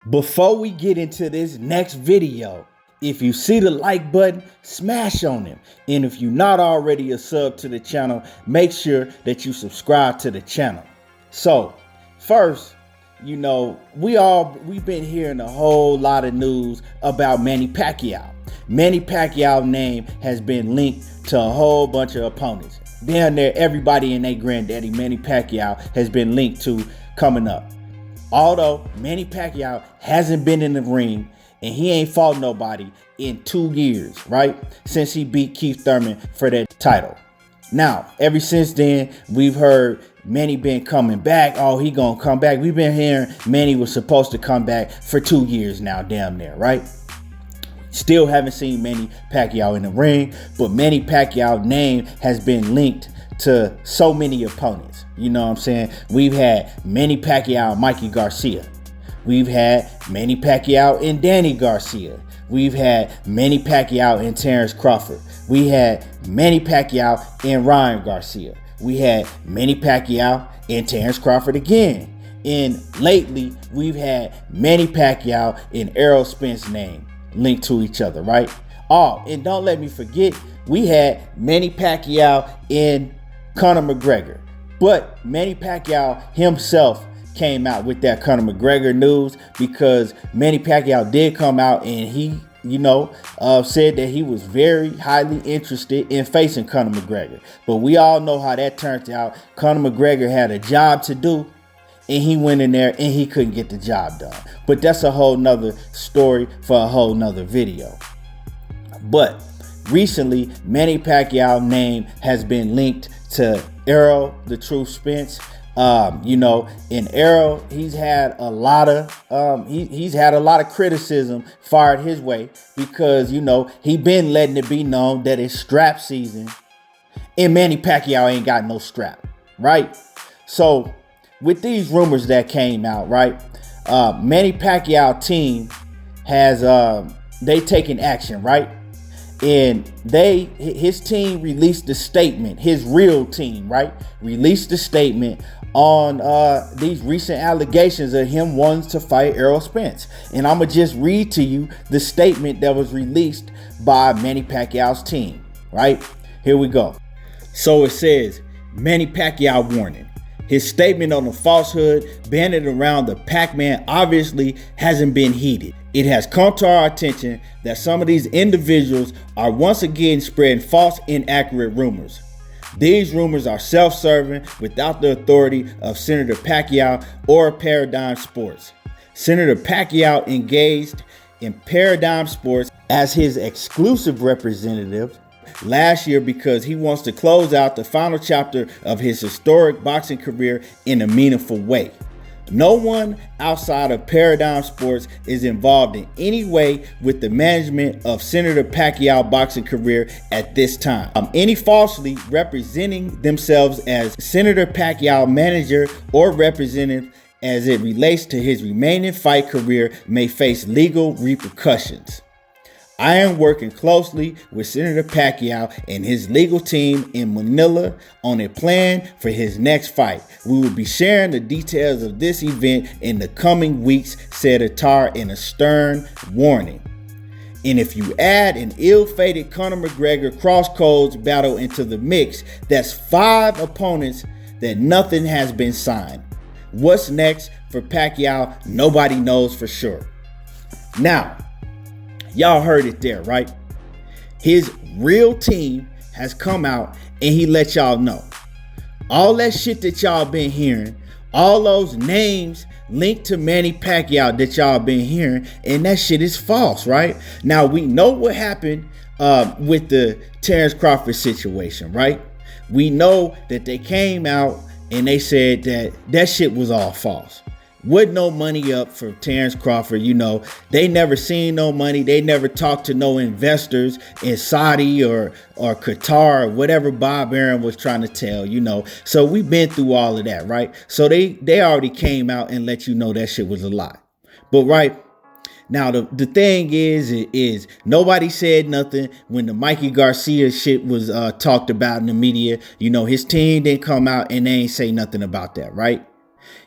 Before we get into this next video, if you see the like button, smash on it. And if you're not already a sub to the channel, make sure that you subscribe to the channel. So first, we've been hearing a whole lot of news about Manny Pacquiao. Manny Pacquiao's name has been linked to a whole bunch of opponents. Down there, everybody and their granddaddy Manny Pacquiao has been linked to coming up. Although Manny Pacquiao hasn't been in the ring and he ain't fought nobody in 2 years, right? Since he beat Keith Thurman for that title. Now, ever since then, we've heard Manny been coming back. Oh, he gonna come back. We've been hearing Manny was supposed to come back for 2 years now, damn near, right? Still haven't seen Manny Pacquiao in the ring, but Manny Pacquiao's name has been linked to so many opponents. You know what I'm saying? We've had Manny Pacquiao and Mikey Garcia. We've had Manny Pacquiao and Danny Garcia. We've had Manny Pacquiao and Terrence Crawford. We had Manny Pacquiao and Ryan Garcia. We had Manny Pacquiao and Terrence Crawford again. And lately, we've had Manny Pacquiao and Errol Spence's name linked to each other, right? Oh, and don't let me forget, we had Manny Pacquiao and Conor McGregor. But Manny Pacquiao himself came out with that Conor McGregor news because Manny Pacquiao did come out and he, said that he was very highly interested in facing Conor McGregor. But we all know how that turned out. Conor McGregor had a job to do and he went in there and he couldn't get the job done. But that's a whole nother story for a whole nother video. But recently, Manny Pacquiao's name has been linked to Errol the Truth Spence. And Errol, he's had a lot of criticism fired his way because he been letting it be known that it's strap season and Manny Pacquiao ain't got no strap, right? So with these rumors that came out, right, Manny Pacquiao team has they taken action, right? And his team released a statement, his real team, right, released a statement on these recent allegations of him wanting to fight Errol Spence. And I'm gonna just read to you the statement that was released by Manny Pacquiao's team, right? Here we go. So it says, Manny Pacquiao warning. His statement on the falsehood banded around the Pac-Man obviously hasn't been heeded. It has come to our attention that some of these individuals are once again spreading false, inaccurate rumors. These rumors are self-serving without the authority of Senator Pacquiao or Paradigm Sports. Senator Pacquiao engaged in Paradigm Sports as his exclusive representative last year because he wants to close out the final chapter of his historic boxing career in a meaningful way. No one outside of Paradigm Sports is involved in any way with the management of Senator Pacquiao's boxing career at this time. Any falsely representing themselves as Senator Pacquiao manager or representative as it relates to his remaining fight career may face legal repercussions. I am working closely with Senator Pacquiao and his legal team in Manila on a plan for his next fight. We will be sharing the details of this event in the coming weeks, said Attar in a stern warning. And if you add an ill-fated Conor McGregor crossroads battle into the mix, that's 5 opponents that nothing has been signed. What's next for Pacquiao? Nobody knows for sure. Now, y'all heard it there, right? His real team has come out and he let y'all know. All that shit that y'all been hearing, all those names linked to Manny Pacquiao that y'all been hearing, and that shit is false, right? Now, we know what happened with the Terrence Crawford situation, right? We know that they came out and they said that that shit was all false. With no money up for Terrence Crawford, they never seen no money. They never talked to no investors in Saudi or Qatar or whatever Bob Arum was trying to tell, So we've been through all of that, right? So they already came out and let you know that shit was a lie. But right now, the thing is nobody said nothing when the Mikey Garcia shit was talked about in the media. His team didn't come out and they ain't say nothing about that, right?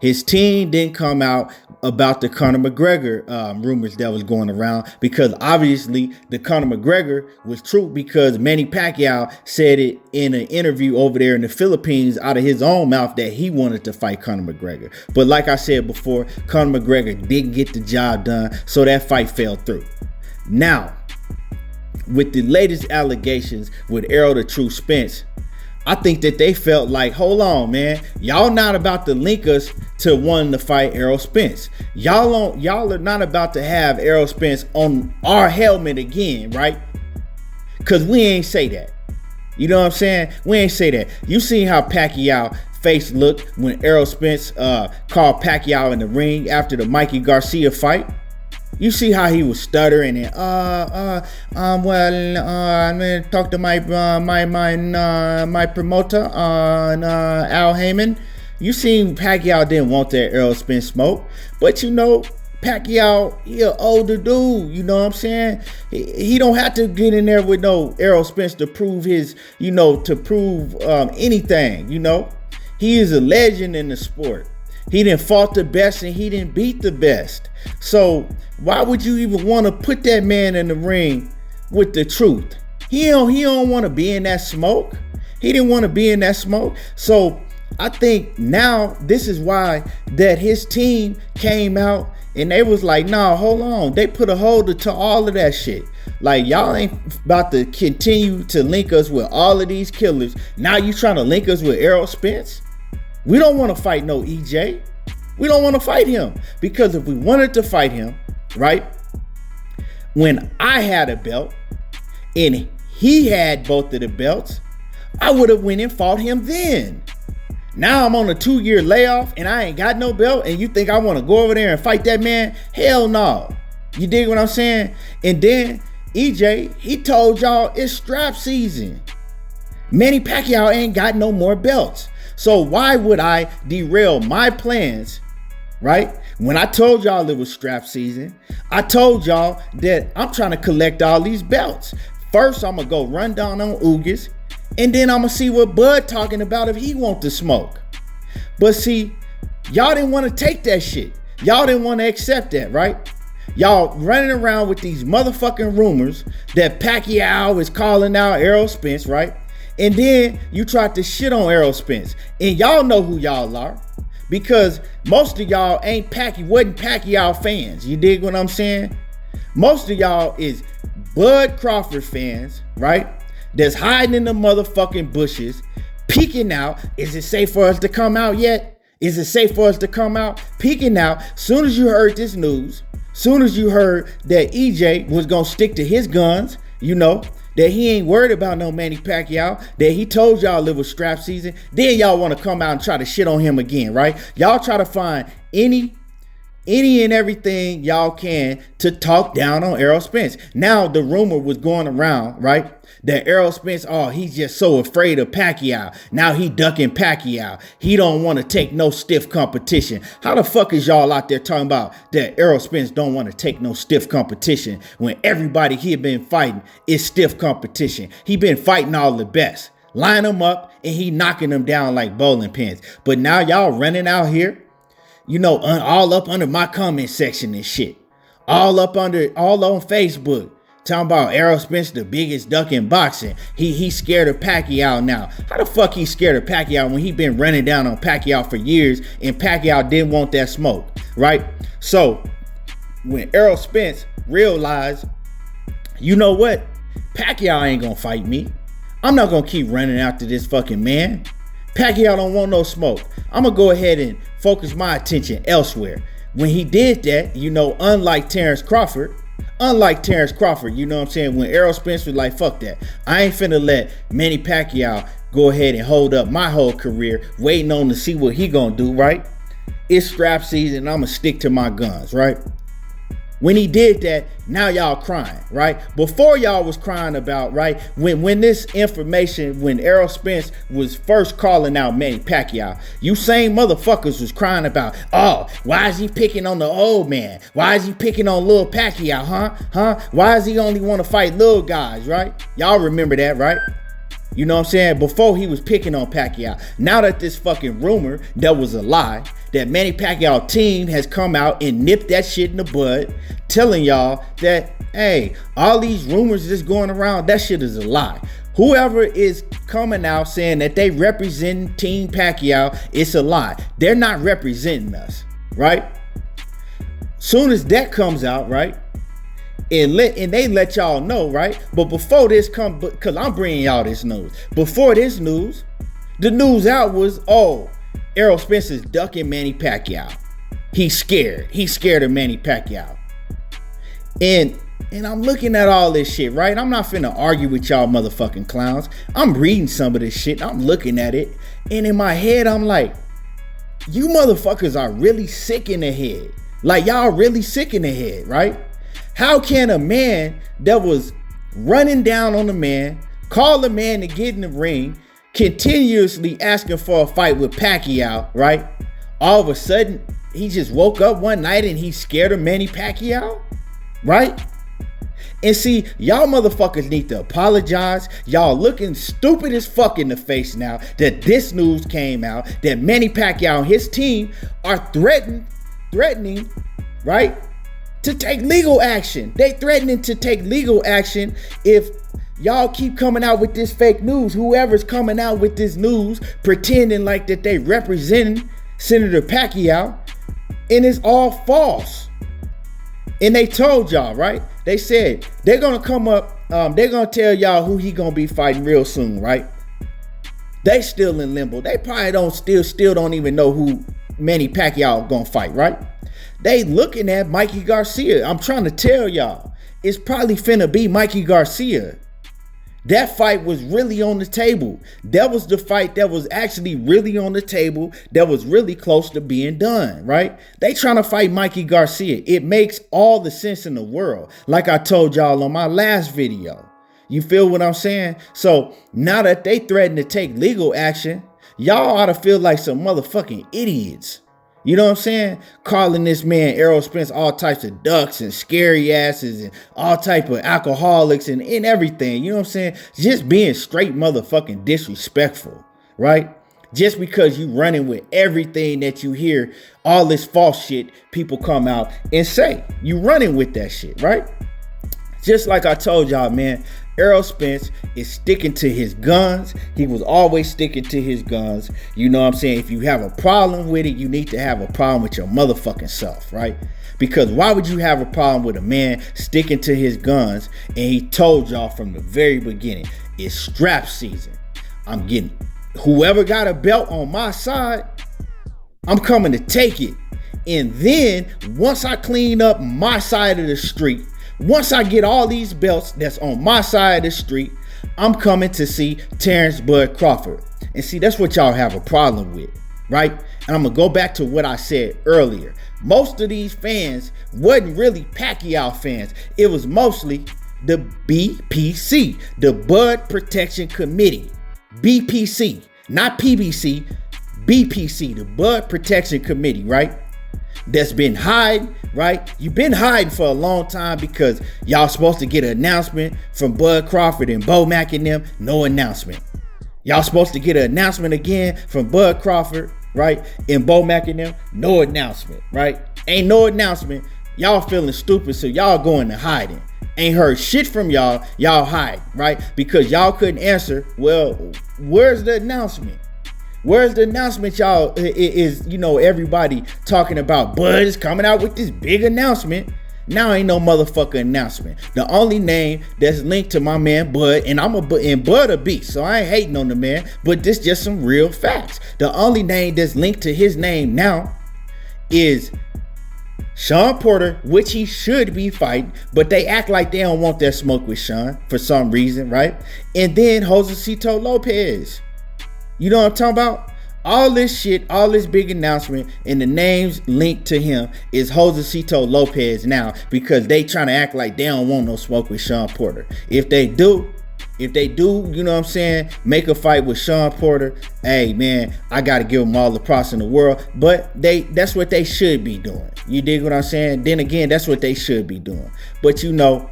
His team didn't come out about the Conor McGregor rumors that was going around, because obviously the Conor McGregor was true, because Manny Pacquiao said it in an interview over there in the Philippines out of his own mouth that he wanted to fight Conor McGregor. But like I said before, Conor McGregor didn't get the job done, so that fight fell through. Now, with the latest allegations with Errol the True Spence, I think that they felt like, hold on, man, y'all not about to link us to wanting to fight Errol Spence. Y'all are not about to have Errol Spence on our helmet again, right? Because we ain't say that. You know what I'm saying? We ain't say that. You seen how Pacquiao face looked when Errol Spence called Pacquiao in the ring after the Mikey Garcia fight? You see how he was stuttering and I'm gonna talk to my promoter Al Heyman. You seen Pacquiao didn't want that Errol Spence smoke, but you know Pacquiao, he an older dude. You know what I'm saying? He don't have to get in there with no Errol Spence to prove his, anything. You know, he is a legend in the sport. He didn't fought the best and he didn't beat the best. So why would you even want to put that man in the ring with the truth? He don't want to be in that smoke. He didn't want to be in that smoke. So I think now this is why that his team came out and they was like, nah, hold on. They put a hold to all of that shit. Like, y'all ain't about to continue to link us with all of these killers. Now you trying to link us with Errol Spence? We don't want to fight no EJ. We don't want to fight him, because if we wanted to fight him, right, when I had a belt and he had both of the belts, I would have went and fought him then. Now I'm on a 2-year layoff and I ain't got no belt, and you think I want to go over there and fight that man? Hell no. You dig what I'm saying? And then EJ, he told y'all it's strap season. Manny Pacquiao ain't got no more belts. So why would I derail my plans, right? When I told y'all it was strap season, I told y'all that I'm trying to collect all these belts. First, I'm going to go run down on Ugas, and then I'm going to see what Bud talking about if he want to smoke. But see, y'all didn't want to take that shit. Y'all didn't want to accept that, right? Y'all running around with these motherfucking rumors that Pacquiao is calling out Errol Spence, right? And then you tried to shit on Errol Spence. And y'all know who y'all are, because most of y'all wasn't Pacquiao fans. You dig what I'm saying? Most of y'all is Bud Crawford fans, right? That's hiding in the motherfucking bushes, peeking out. Is it safe for us to come out yet? Is it safe for us to come out? Peeking out. Soon as you heard this news, soon as you heard that EJ was gonna stick to his guns, you know, that he ain't worried about no Manny Pacquiao, that he told y'all it was strap season, then y'all want to come out and try to shit on him again, right? Y'all try to find any and everything y'all can to talk down on Errol Spence. Now the rumor was going around, right, that Errol Spence, he's just so afraid of Pacquiao. Now he ducking Pacquiao. He don't want to take no stiff competition. How the fuck is y'all out there talking about that Errol Spence don't want to take no stiff competition when everybody he been fighting is stiff competition? He been fighting all the best. Line them up and he knocking them down like bowling pins. But now y'all running out here, you know, all up under my comment section and shit. All on Facebook. Talking about Errol Spence, the biggest duck in boxing. He's scared of Pacquiao now. How the fuck he's scared of Pacquiao when he been running down on Pacquiao for years and Pacquiao didn't want that smoke, right? So when Errol Spence realized, you know what? Pacquiao ain't gonna fight me. I'm not gonna keep running after this fucking man. Pacquiao don't want no smoke. I'm gonna go ahead and focus my attention elsewhere. When he did that, you know, unlike Terrence Crawford, you know what I'm saying? When Errol Spence was like, fuck that. I ain't finna let Manny Pacquiao go ahead and hold up my whole career waiting on to see what he gonna do, right? It's strap season. I'm gonna stick to my guns, right? When he did that, now y'all crying, right? Before y'all was crying about, right, when this information, when Errol Spence was first calling out Manny Pacquiao, you same motherfuckers was crying about, why is he picking on the old man? Why is he picking on Lil Pacquiao, huh? Why does he only want to fight little guys, right? Y'all remember that, right? You know what I'm saying? Before he was picking on Pacquiao. Now that this fucking rumor that was a lie, that Manny Pacquiao team has come out and nipped that shit in the bud, telling y'all that, hey, all these rumors that's going around, that shit is a lie. Whoever is coming out saying that they represent Team Pacquiao, it's a lie. They're not representing us, right? Soon as that comes out, right? And they let y'all know, right? But before this come, because I'm bringing y'all this news. Before this news, the news out was, oh, Errol Spence is ducking Manny Pacquiao. He's scared. He's scared of Manny Pacquiao. And I'm looking at all this shit, right? I'm not finna argue with y'all motherfucking clowns. I'm reading some of this shit. I'm looking at it. And in my head, I'm like, you motherfuckers are really sick in the head. Like, y'all really sick in the head, right? How can a man that was running down on a man, call a man to get in the ring, continuously asking for a fight with Pacquiao, right? All of a sudden, he just woke up one night and he's scared of Manny Pacquiao, right? And see, y'all motherfuckers need to apologize. Y'all looking stupid as fuck in the face now that this news came out, that Manny Pacquiao and his team are threatening, right, to take legal action. They threatening to take legal action if y'all keep coming out with this fake news. Whoever's coming out with this news pretending like that they representing Senator Pacquiao, and it's all false. And they told y'all, right? They said they're gonna come up, they're gonna tell y'all who he gonna be fighting real soon, right? They still in limbo. They probably still don't even know who Manny Pacquiao gonna fight, right? They looking at Mikey Garcia. I'm trying to tell y'all, it's probably finna be Mikey Garcia. That fight was really on the table. That was the fight that was actually really on the table, that was really close to being done, right? They trying to fight Mikey Garcia. It makes all the sense in the world, like I told y'all on my last video. You feel what I'm saying? So now that they threaten to take legal action, y'all ought to feel like some motherfucking idiots. You know what I'm saying? Calling this man Errol Spence all types of ducks and scary asses and all type of alcoholics and everything. You know what I'm saying? Just being straight motherfucking disrespectful, right? Just because you running with everything that you hear, all this false shit people come out and say. You running with that shit, right? Just like I told y'all, man, Errol Spence is sticking to his guns. He was always sticking to his guns. You know what I'm saying? If you have a problem with it, you need to have a problem with your motherfucking self, right? Because why would you have a problem with a man sticking to his guns? And he told y'all from the very beginning, it's strap season. I'm getting whoever got a belt on my side, I'm coming to take it. And then once I clean up my side of the street, once I get all these belts that's on my side of the street, I'm coming to see Terrence Bud Crawford. And see, that's what y'all have a problem with, right? And I'm going to go back to what I said earlier. Most of these fans wasn't really Pacquiao fans. It was mostly the BPC, the Bud Protection Committee. BPC, not PBC, BPC, the Bud Protection Committee, right? That's been hiding, right? You've been hiding for a long time because y'all supposed to get an announcement from Bud Crawford and Bo Mack and them. No announcement. Y'all supposed to get an announcement again from Bud Crawford, right? And Bo Mack and them. No announcement, right? Ain't no announcement. Y'all feeling stupid, so y'all going to hiding. Ain't heard shit from y'all. Y'all hide, right? Because y'all couldn't answer. Well, where's the announcement? Where's the announcement, y'all? Is, you know, everybody talking about Bud is coming out with this big announcement. Now ain't no motherfucker announcement. The only name that's linked to my man Bud, and Bud a beast, so I ain't hating on the man, but this just some real facts. The only name that's linked to his name now is Sean Porter, which he should be fighting, but they act like they don't want that smoke with Sean for some reason, right? And then Josecito Lopez. You know what I'm talking about? All this shit, all this big announcement, and the names linked to him is Josecito Lopez now, because they trying to act like they don't want no smoke with Sean Porter. If they do, you know what I'm saying, make a fight with Sean Porter, hey man, I gotta give them all the props in the world. But that's what they should be doing. You dig what I'm saying? Then again, that's what they should be doing. But you know,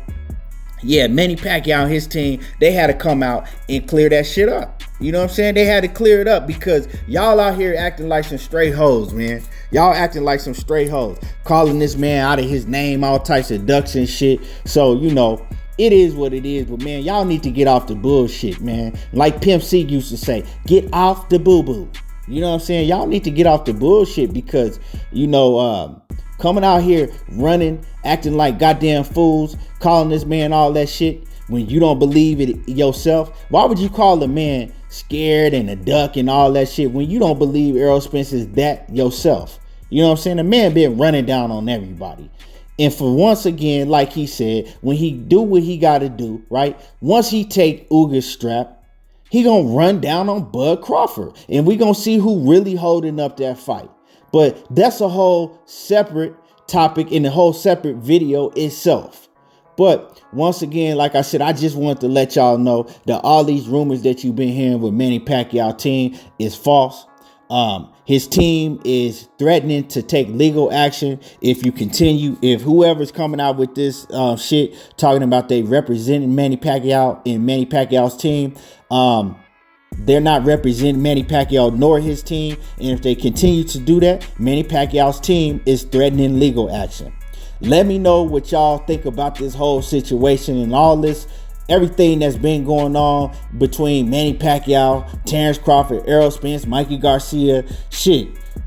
yeah, Manny Pacquiao and his team, they had to come out and clear that shit up. You know what I'm saying? They had to clear it up because y'all out here acting like some stray hoes, man. Y'all acting like some stray hoes, calling this man out of his name, all types of ducks and shit. So, you know, it is what it is. But, man, y'all need to get off the bullshit, man. Like Pimp C used to say, get off the boo-boo. You know what I'm saying? Y'all need to get off the bullshit because, you know, coming out here running, acting like goddamn fools, calling this man all that shit when you don't believe it yourself. Why would you call a man scared and a duck and all that shit when you don't believe Errol Spence is that yourself? You know what I'm saying? The man been running down on everybody. And for once again, like he said, when he do what he got to do, right? Once he take Uga's strap, he gonna run down on Bud Crawford. And we gonna see who really holding up that fight. But that's a whole separate topic in the whole separate video itself. But once again, like I said, I just wanted to let y'all know that all these rumors that you've been hearing with Manny Pacquiao team is false. His team is threatening to take legal action if whoever's coming out with this shit talking about they representing Manny Pacquiao and Manny Pacquiao's team. They're not representing Manny Pacquiao nor his team. And if they continue to do that, Manny Pacquiao's team is threatening legal action. Let me know what y'all think about this whole situation and all this, everything that's been going on between Manny Pacquiao, Terrence Crawford, Errol Spence, Mikey Garcia,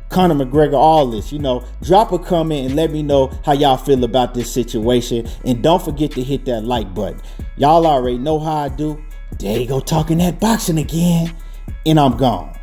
Conor McGregor, all this. You know, drop a comment and let me know how y'all feel about this situation. And don't forget to hit that like button. Y'all already know how I do. There you go, talking that boxing again. And I'm gone.